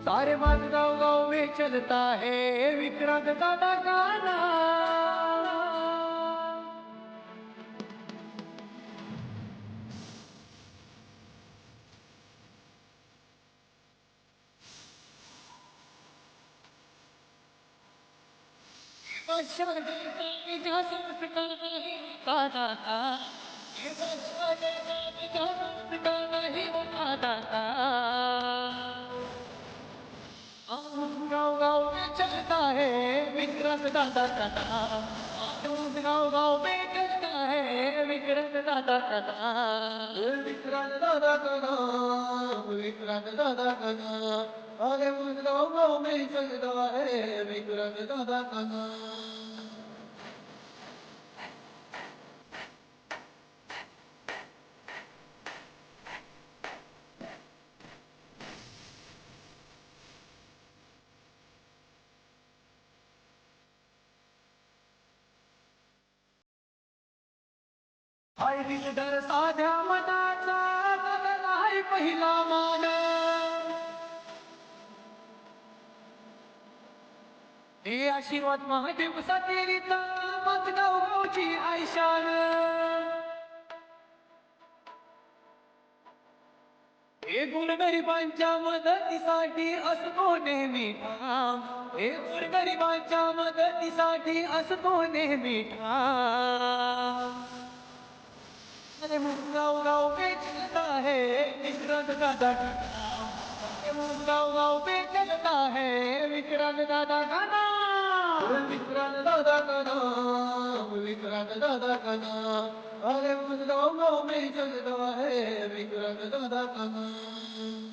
सारे मत गाँव गाँव में चलता है विक्रांत दादा का नाम। गाँव गाँव में चलता है विक्रांत दादा का नाम। गाँव गाँव में चलता है विक्रांत दादा का नाम। विक्रांत दादा का नाम, विक्रांत दादा का नाम। अरे गाँव गाँव में चलता है विक्रांत दादा का नाम। आई दिलदार साध्या मनाचा आहे पहिला मान। हे आशीर्वाद महादेव सातेरीचा माझगाव गावची आयशान। हे गोरगरिबांच्या मदतीसाठी असतो नेहमी ठाम। हे गोरगरिबांच्या मदतीसाठी असतो नेहमी ठाम। अरे गाँव गाँव पे चलता है विक्रांत दादा का नाम। गाँव गाँव पे चलता है विक्रांत दादा का नाम। विक्रांत दादा का नाम, विक्रांत दादा का नाम। अरे गाँव गाँव में चलता है विक्रांत दादा का नाम।